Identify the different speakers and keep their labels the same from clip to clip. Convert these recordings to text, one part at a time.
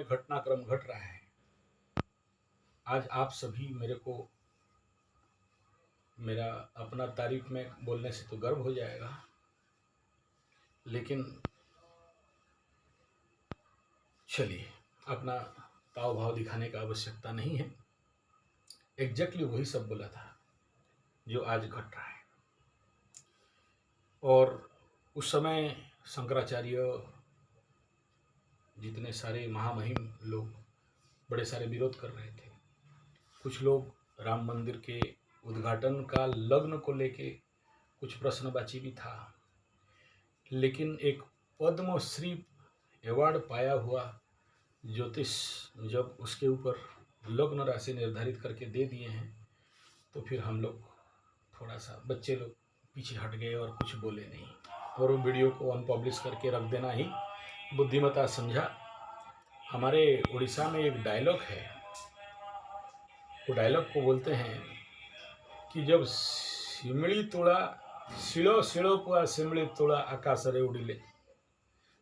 Speaker 1: में घटनाक्रम घट रहा है। आज आप सभी मेरे को मेरा अपना तारीफ में बोलने से तो गर्व हो जाएगा, लेकिन चलिए, अपना ताव भाव दिखाने का आवश्यकता नहीं है। एग्जैक्टली वही सब बोला था जो आज घट रहा है। और उस समय शंकराचार्य जितने सारे महामहिम लोग बड़े सारे विरोध कर रहे थे। कुछ लोग राम मंदिर के उद्घाटन का लग्न को लेके कुछ प्रश्नवाची भी था, लेकिन एक पद्मश्री अवार्ड पाया हुआ ज्योतिष जब उसके ऊपर लग्न राशि निर्धारित करके दे दिए हैं, तो फिर हम लोग थोड़ा सा बच्चे लोग पीछे हट गए और कुछ बोले नहीं, और वो वीडियो को अनपब्लिश करके रख देना ही बुद्धिमत्ता समझा। हमारे उड़ीसा में एक डायलॉग है, वो डायलॉग को बोलते हैं कि जब शिमड़ी तोड़ा शिलो शिलो पुआ शिमड़ी तोड़ा आकाश रे उड़िले,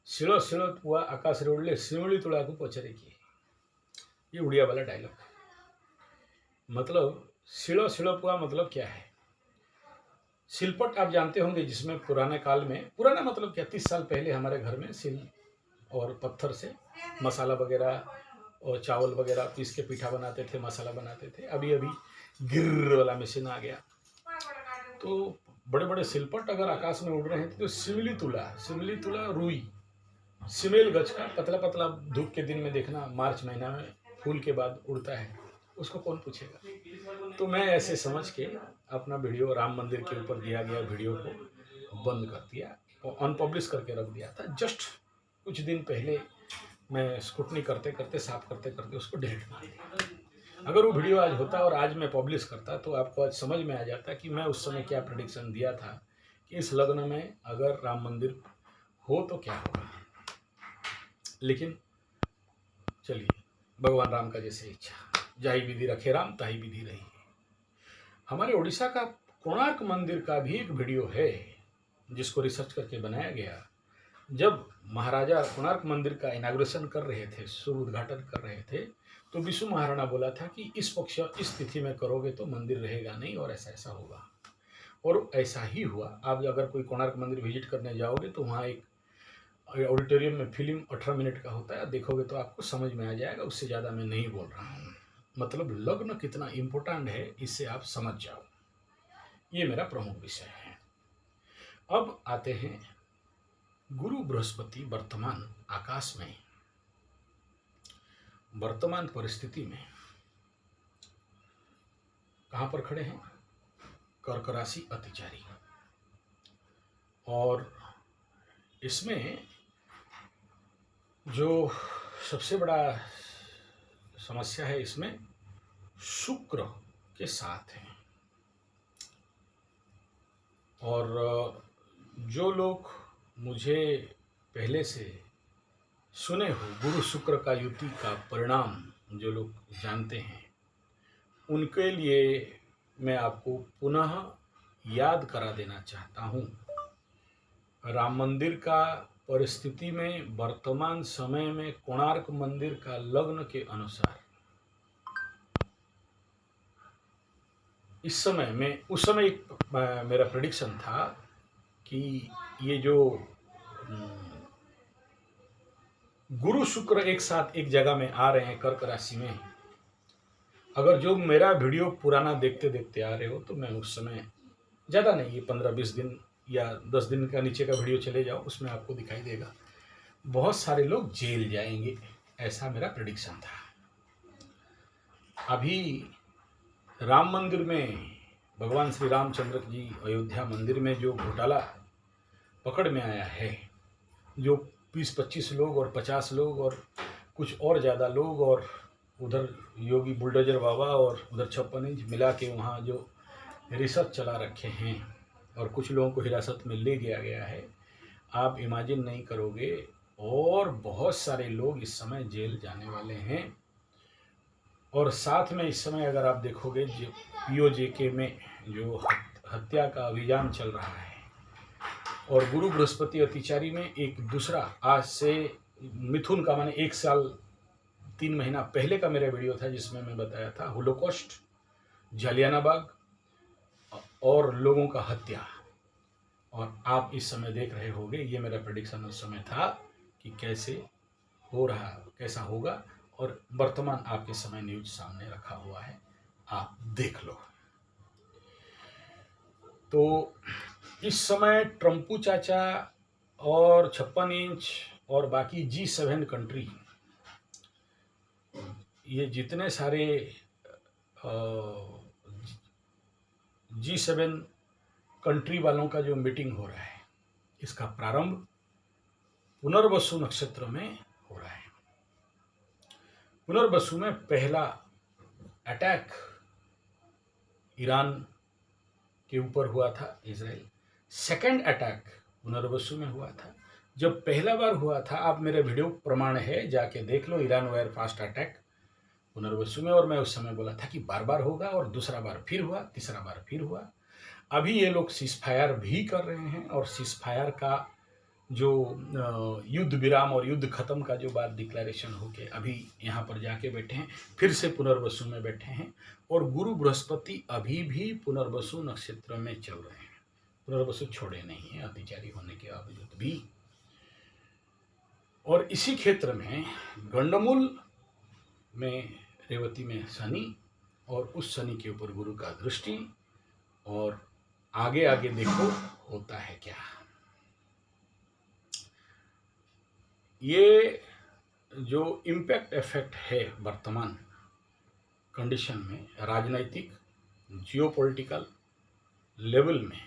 Speaker 1: शिलो शिलो पुआ आकाश रे उड़िले शिमड़ी तोड़ा को पचरे किए। ये उड़िया वाला डायलॉग है। मतलब शिलो शिलो पुआ मतलब क्या है? सिलपट आप जानते होंगे, जिसमें पुराने काल में, पुराना मतलब क्या, 30 साल पहले हमारे घर में सिल और पत्थर से मसाला वगैरह और चावल वगैरह पीस के पीठा बनाते थे, मसाला बनाते थे। अभी अभी गिर्र वाला मशीन आ गया, तो बड़े बड़े सिलपट अगर आकाश में उड़ रहे हैं तो सिमली तुला रुई, सिमेल गज का पतला पतला धूप के दिन में देखना, मार्च महीना में फूल के बाद उड़ता है, उसको कौन पूछेगा। तो मैं ऐसे समझ के अपना वीडियो राम मंदिर के ऊपर दिया गया वीडियो को बंद कर दिया और अनपब्लिश करके रख दिया था। जस्ट कुछ दिन पहले मैं स्क्रूटनी करते करते, साफ करते करते उसको डिलीट मार दिया। अगर वो वीडियो आज होता और आज मैं पब्लिश करता तो आपको आज समझ में आ जाता कि मैं उस समय क्या प्रेडिक्शन दिया था कि इस लग्न में अगर राम मंदिर हो तो क्या होगा। लेकिन चलिए, भगवान राम का जैसे इच्छा, जाही विधि रखे राम ताही विधि रही। हमारे उड़ीसा का कोणार्क मंदिर का भी एक वीडियो है जिसको रिसर्च करके बनाया गया। जब महाराजा कोणार्क मंदिर का इनाग्रेशन कर रहे थे, शुभ उद्घाटन कर रहे थे, तो विशु महाराणा बोला था कि इस पक्ष इस तिथि में करोगे तो मंदिर रहेगा नहीं और ऐसा ऐसा होगा, और ऐसा ही हुआ। आप अगर कोई कोणार्क मंदिर विजिट करने जाओगे तो वहाँ एक ऑडिटोरियम में फिल्म 18 मिनट का होता है, देखोगे तो आपको समझ में आ जाएगा। उससे ज़्यादा मैं नहीं बोल रहा हूँ। मतलब लग्न कितना इम्पोर्टेंट है, इससे आप समझ जाओ। ये मेरा प्रमुख विषय है। अब आते हैं गुरु बृहस्पति वर्तमान आकाश में, वर्तमान परिस्थिति में कहाँ पर खड़े हैं? कर्क राशि अतिचारी। और इसमें जो सबसे बड़ा समस्या है, इसमें शुक्र के साथ है। और जो लोग मुझे पहले से सुने हो, गुरु शुक्र का युति का परिणाम जो लोग जानते हैं, उनके लिए मैं आपको पुनः याद करा देना चाहता हूँ। राम मंदिर का परिस्थिति में वर्तमान समय में कोणार्क मंदिर का लग्न के अनुसार इस समय में, उस समय एक मेरा प्रेडिक्शन था कि ये जो गुरु शुक्र एक साथ एक जगह में आ रहे हैं कर्क राशि में, अगर जो मेरा वीडियो पुराना देखते देखते आ रहे हो तो मैं उस समय, ज़्यादा नहीं, ये 15-20 दिन या 10 दिन का नीचे का वीडियो चले जाओ, उसमें आपको दिखाई देगा बहुत सारे लोग जेल जाएंगे। ऐसा मेरा प्रेडिक्शन था। अभी राम मंदिर में भगवान श्री रामचंद्र जी अयोध्या मंदिर में जो घोटाला पकड़ में आया है, जो 20-25 लोग और 50 लोग और कुछ और ज़्यादा लोग, और उधर योगी बुलडोजर बाबा और उधर 56 इंच मिला के वहाँ जो रिसर्च चला रखे हैं और कुछ लोगों को हिरासत में ले गया गया है, आप इमेजिन नहीं करोगे। और बहुत सारे लोग इस समय जेल जाने वाले हैं। और साथ में इस समय अगर आप देखोगे जो POJK में जो हत्या का अभियान चल रहा है, और गुरु बृहस्पति अतिचारी में एक दूसरा, आज से मिथुन का माने 1 साल 3 महीना पहले का मेरा वीडियो था जिसमें मैं बताया था होलोकॉस्ट, जालियाना बाग और लोगों का हत्या। और आप इस समय देख रहे होंगे, ये मेरा प्रेडिक्शन उस समय था कि कैसे हो रहा, कैसा होगा, और वर्तमान आपके समय न्यूज सामने रखा हुआ है, आप देख लो। तो इस समय ट्रम्पू चाचा और 56 इंच और बाकी G7 कंट्री, ये जितने सारे G7 कंट्री वालों का जो मीटिंग हो रहा है, इसका प्रारंभ पुनर्वसु नक्षत्र में हो रहा है। पुनर्वसु में पहला अटैक ईरान के ऊपर हुआ था, इजराइल। सेकंड अटैक पुनर्वसु में हुआ था। जब पहला बार हुआ था, आप मेरे वीडियो प्रमाण है, जाके देख लो, ईरान वायर फास्ट अटैक पुनर्वसु में, और मैं उस समय बोला था कि बार बार होगा, और दूसरा बार फिर हुआ, तीसरा बार फिर हुआ। अभी ये लोग सीजफायर भी कर रहे हैं, और सीजफायर का जो युद्ध विराम और युद्ध खत्म का जो बात डिक्लेरेशन होके अभी यहाँ पर जाके बैठे हैं, फिर से पुनर्वसु में बैठे हैं, और गुरु बृहस्पति अभी भी पुनर्वसु नक्षत्र में चल रहे हैं, पुनर्वसु छोड़े नहीं है अतिचारी होने के बावजूद भी। और इसी क्षेत्र में गंडमूल में रेवती में शनि, और उस शनि के ऊपर गुरु का दृष्टि, और आगे आगे देखो होता है क्या। ये जो इम्पैक्ट इफेक्ट है वर्तमान कंडीशन में, राजनीतिक जियोपॉलिटिकल लेवल में,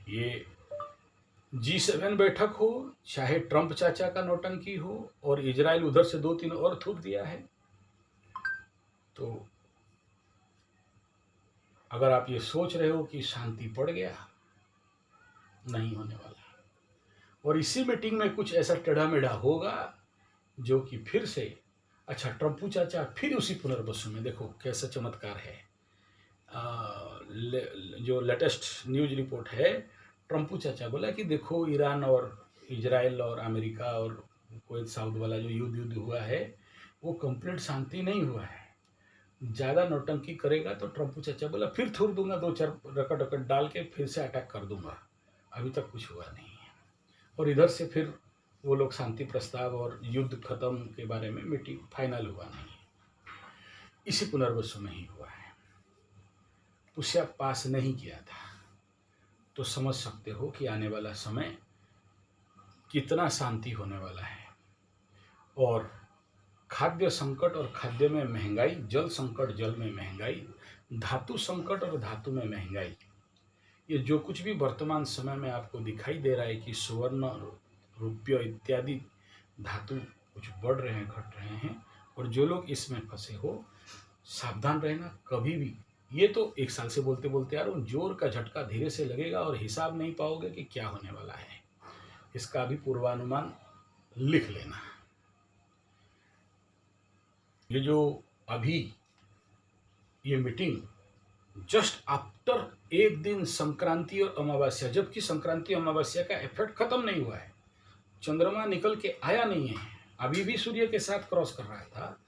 Speaker 1: ये G7 बैठक हो, चाहे ट्रंप चाचा का नौटंकी हो, और इजराइल उधर से 2-3 और थूक दिया है, तो अगर आप ये सोच रहे हो कि शांति पड़ गया, नहीं होने वाला। और इसी मीटिंग में कुछ ऐसा टेढ़ा मेढ़ा होगा जो कि फिर से, अच्छा, ट्रम्पू चाचा फिर उसी पुनर्वसु में, देखो कैसा चमत्कार है। जो लेटेस्ट न्यूज रिपोर्ट है, ट्रम्पू चाचा बोला कि देखो ईरान और इजराइल और अमेरिका और कुवैत साउथ वाला जो युद्ध हुआ है, वो कंप्लीट शांति नहीं हुआ है। ज़्यादा नौटंकी करेगा तो ट्रम्पू चाचा बोला फिर थूक दूंगा, 2-4 रकट डाल के फिर से अटैक कर दूंगा। अभी तक कुछ हुआ नहीं है, और इधर से फिर वो लोग शांति प्रस्ताव और युद्ध खत्म के बारे में मीटिंग फाइनल हुआ नहीं है। इसी पुनर्वसु में ही हुआ है। पुष्या पास नहीं किया था, तो समझ सकते हो कि आने वाला समय कितना शांति होने वाला है। और खाद्य संकट और खाद्य में महंगाई, जल संकट, जल में महंगाई, धातु संकट और धातु में महंगाई, ये जो कुछ भी वर्तमान समय में आपको दिखाई दे रहा है कि स्वर्ण, रुपये इत्यादि धातु कुछ बढ़ रहे हैं, घट रहे हैं, और जो लोग इसमें फंसे हो, सावधान रहना कभी भी। ये तो 1 साल से बोलते बोलते आ रहा हूँ, जोर का झटका धीरे से लगेगा और हिसाब नहीं पाओगे कि क्या होने वाला है। इसका भी पूर्वानुमान लिख लेना। ये जो अभी ये मीटिंग जस्ट आफ्टर एक दिन संक्रांति और अमावस्या, जबकि संक्रांति अमावस्या का इफेक्ट खत्म नहीं हुआ है, चंद्रमा निकल के आया नहीं है, अभी भी सूर्य के साथ क्रॉस कर रहा था,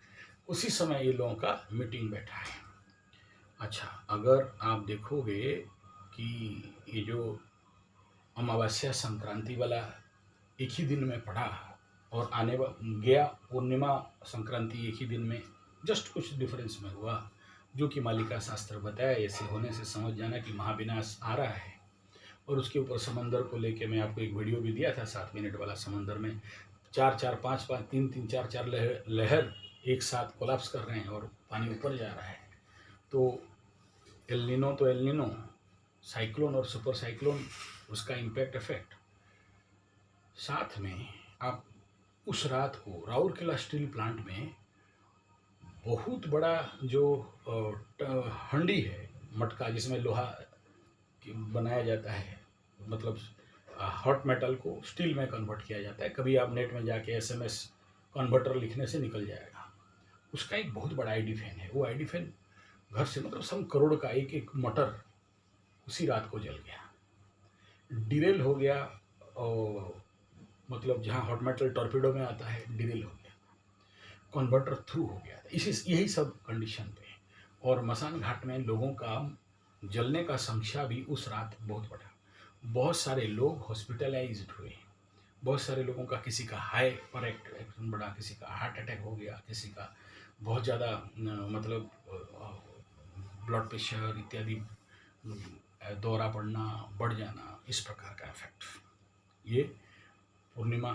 Speaker 1: उसी समय ये लोगों का मीटिंग बैठा है। अच्छा, अगर आप देखोगे कि ये जो अमावस्या संक्रांति वाला एक ही दिन में पड़ा, और आने गया पूर्णिमा संक्रांति एक ही दिन में, जस्ट कुछ डिफरेंस में हुआ, जो कि मालिका शास्त्र बताया। ऐसे होने से समझ जाना कि महाविनाश आ रहा है। और उसके ऊपर समंदर को लेके मैं आपको एक वीडियो भी दिया था, 7 मिनट वाला। समंदर में 4-4, 5-5, 3-3, 4-4 लहर एक साथ कोलैप्स कर रहे हैं और पानी ऊपर जा रहा है। तो एल नीनो, साइक्लोन और सुपर साइक्लोन, उसका इम्पैक्ट इफेक्ट। साथ में आप उस रात को राउरकेला स्टील प्लांट में बहुत बड़ा जो हंडी है, मटका, जिसमें लोहा बनाया जाता है, मतलब हॉट मेटल को स्टील में कन्वर्ट किया जाता है। कभी आप नेट में जाके SMS कन्वर्टर लिखने से निकल जाएगा। उसका एक बहुत बड़ा आईडी फैन है। वो आईडी फैन घर से मतलब 100 करोड़ का एक मोटर उसी रात को जल गया, डिरेल हो गया, और मतलब जहाँ हॉट मेटल टॉर्पीडो में आता है, डिरेल हो गया। कन्वर्टर थ्रू हो गया था। यही सब कंडीशन पे। और मसान घाट में लोगों का जलने का संख्या भी उस रात बहुत बढ़ा। बहुत सारे लोग हॉस्पिटलाइज्ड हुए। बहुत सारे लोगों का, किसी का हाई पर एक्शन बढ़ा, किसी का हार्ट अटैक हो गया, किसी का बहुत ज़्यादा मतलब ब्लड प्रेशर इत्यादि, दौरा पड़ना, बढ़ जाना, इस प्रकार का इफेक्ट। ये पूर्णिमा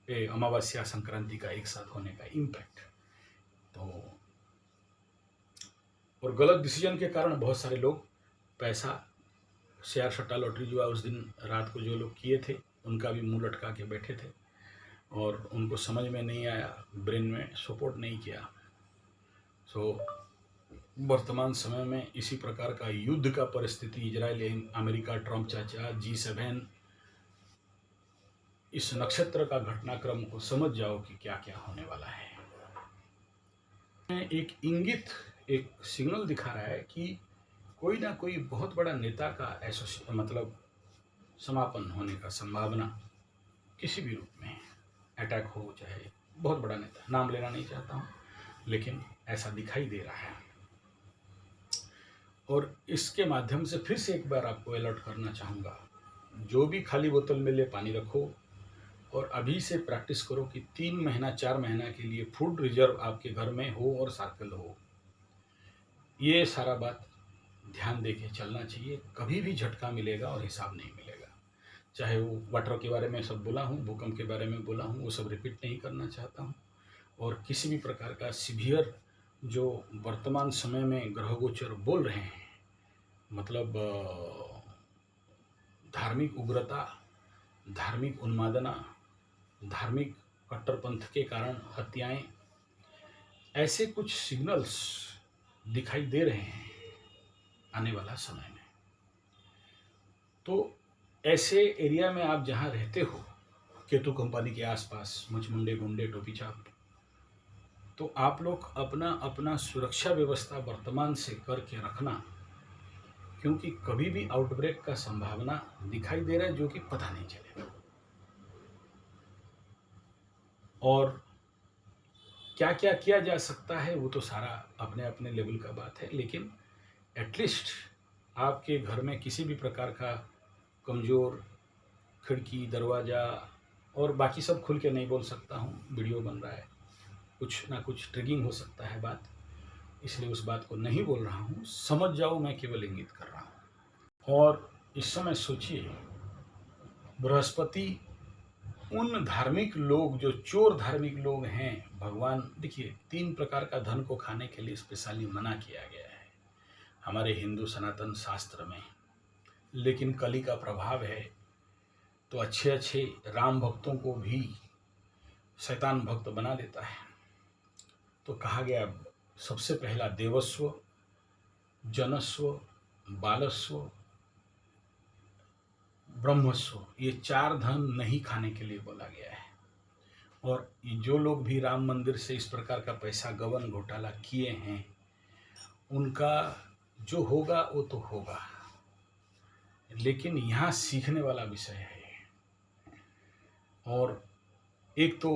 Speaker 1: अमावस्या संक्रांति का एक साथ होने का इम्पैक्ट। तो और गलत डिसीजन के कारण बहुत सारे लोग पैसा, शेयर सट्टा लॉटरी जुआ उस दिन रात को जो लोग किए थे उनका भी मुंह लटका के बैठे थे और उनको समझ में नहीं आया, ब्रेन में सपोर्ट नहीं किया। सो वर्तमान समय में इसी प्रकार का युद्ध का परिस्थिति, इजराइल, अमेरिका, ट्रंप चाचा, G7, इस नक्षत्र का घटनाक्रम को समझ जाओ कि क्या क्या होने वाला है। एक इंगित, एक सिग्नल दिखा रहा है कि कोई ना कोई बहुत बड़ा नेता का मतलब समापन होने का संभावना, किसी भी रूप में, अटैक हो चाहे बहुत बड़ा नेता, नाम लेना नहीं चाहता हूँ, लेकिन ऐसा दिखाई दे रहा है। और इसके माध्यम से फिर से एक बार आपको अलर्ट करना चाहूँगा, जो भी खाली बोतल में ले पानी रखो और अभी से प्रैक्टिस करो कि 3 महीना 4 महीना के लिए फूड रिजर्व आपके घर में हो और सर्कल हो। ये सारा बात ध्यान दे के चलना चाहिए। कभी भी झटका मिलेगा और हिसाब नहीं मिलेगा। चाहे वो वाटर के बारे में सब बोला हूँ, भूकंप के बारे में बोला हूँ, वो सब रिपीट नहीं करना चाहता हूँ। और किसी भी प्रकार का सीवियर जो वर्तमान समय में ग्रह गोचर बोल रहे हैं, मतलब धार्मिक उग्रता, धार्मिक उन्मादना, धार्मिक कट्टरपंथ के कारण हत्याएं, ऐसे कुछ सिग्नल्स दिखाई दे रहे हैं आने वाला समय में। तो ऐसे एरिया में आप जहाँ रहते हो, केतु कंपनी के आसपास, मचमुंडे, गुंडे, टोपी छाप, तो आप लोग अपना अपना सुरक्षा व्यवस्था वर्तमान से करके रखना, क्योंकि कभी भी आउटब्रेक का संभावना दिखाई दे रहा है जो कि पता नहीं चलेगा। और क्या क्या किया जा सकता है वो तो सारा अपने अपने लेवल का बात है, लेकिन एटलीस्ट आपके घर में किसी भी प्रकार का कमज़ोर खिड़की, दरवाज़ा और बाकी सब खुल के नहीं बोल सकता हूँ, वीडियो बन रहा है, कुछ ना कुछ ट्रिगिंग हो सकता है बात, इसलिए उस बात को नहीं बोल रहा हूँ। समझ जाओ, मैं केवल इंगित कर रहा हूँ। और इस समय सोचिए, बृहस्पति उन धार्मिक लोग जो चोर धार्मिक लोग हैं, भगवान देखिए 3 प्रकार का धन को खाने के लिए स्पेशली मना किया गया है हमारे हिंदू सनातन शास्त्र में, लेकिन कली का प्रभाव है तो अच्छे अच्छे राम भक्तों को भी शैतान भक्त बना देता है। तो कहा गया सबसे पहला देवस्व, जनस्व, बालस्व, ब्रह्मस्व, ये 4 धन नहीं खाने के लिए बोला गया है। और जो लोग भी राम मंदिर से इस प्रकार का पैसा गबन घोटाला किए हैं, उनका जो होगा वो तो होगा, लेकिन यहाँ सीखने वाला विषय है। और एक तो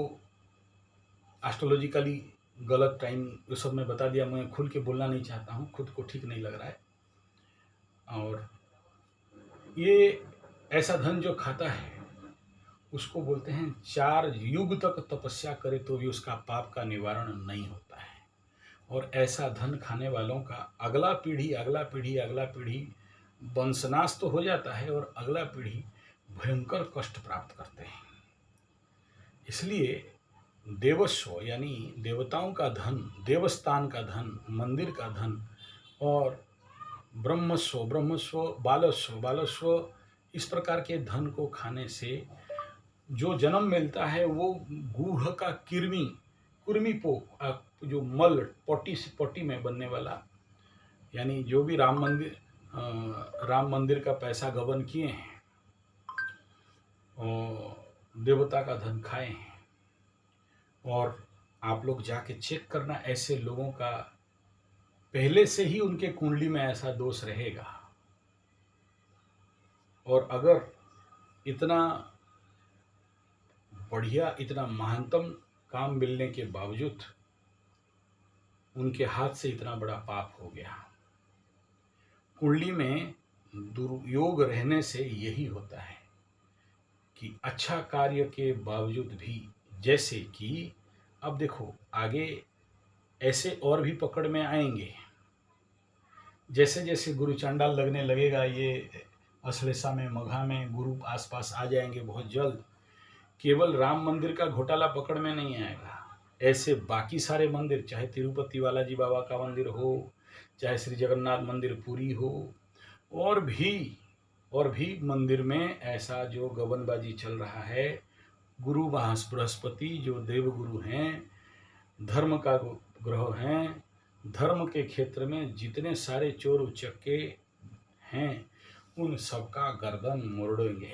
Speaker 1: एस्ट्रोलॉजिकली गलत टाइम, ये सब मैं बता दिया, मैं खुल के बोलना नहीं चाहता हूँ, खुद को ठीक नहीं लग रहा है। और ये ऐसा धन जो खाता है उसको बोलते हैं 4 युग तक तपस्या करे तो भी उसका पाप का निवारण नहीं होता है। और ऐसा धन खाने वालों का अगला पीढ़ी अगला पीढ़ी अगला पीढ़ी वंशनाश तो हो जाता है और अगला पीढ़ी भयंकर कष्ट प्राप्त करते हैं। इसलिए देवस्व यानी देवताओं का धन, देवस्थान का धन, मंदिर का धन, और ब्रह्मस्व, ब्रह्मस्व, बालस्व, बालस्व, इस प्रकार के धन को खाने से जो जन्म मिलता है वो गूढ़ का कुर्मी पोक, जो मल पोटी में बनने वाला, यानी जो भी राम मंदिर का पैसा गबन किए हैं और देवता का धन खाए हैं। और आप लोग जाके चेक करना, ऐसे लोगों का पहले से ही उनके कुंडली में ऐसा दोष रहेगा। और अगर इतना बढ़िया, इतना महानतम काम मिलने के बावजूद उनके हाथ से इतना बड़ा पाप हो गया। कुंडली में दुर्योग रहने से यही होता है कि अच्छा कार्य के बावजूद भी, जैसे कि अब देखो आगे ऐसे और भी पकड़ में आएंगे। जैसे जैसे गुरु चांडाल लगने लगेगा, ये अश्लेषा में, मघा में गुरु आसपास आ जाएंगे बहुत जल्द। केवल राम मंदिर का घोटाला पकड़ में नहीं आएगा, ऐसे बाकी सारे मंदिर, चाहे तिरुपति बालाजी बाबा का मंदिर हो, चाहे श्री जगन्नाथ मंदिर पुरी हो, और भी मंदिर में ऐसा जो गबनबाजी चल रहा है। गुरु बृहस्पति जो देव गुरु हैं, धर्म का ग्रह हैं, धर्म के क्षेत्र में जितने सारे चोर उचक्के हैं उन सबका गर्दन मोड़ेंगे,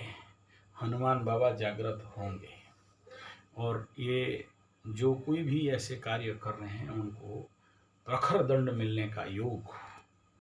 Speaker 1: हनुमान बाबा जागृत होंगे। और ये जो कोई भी ऐसे कार्य कर रहे हैं उनको प्रखर दंड मिलने का योग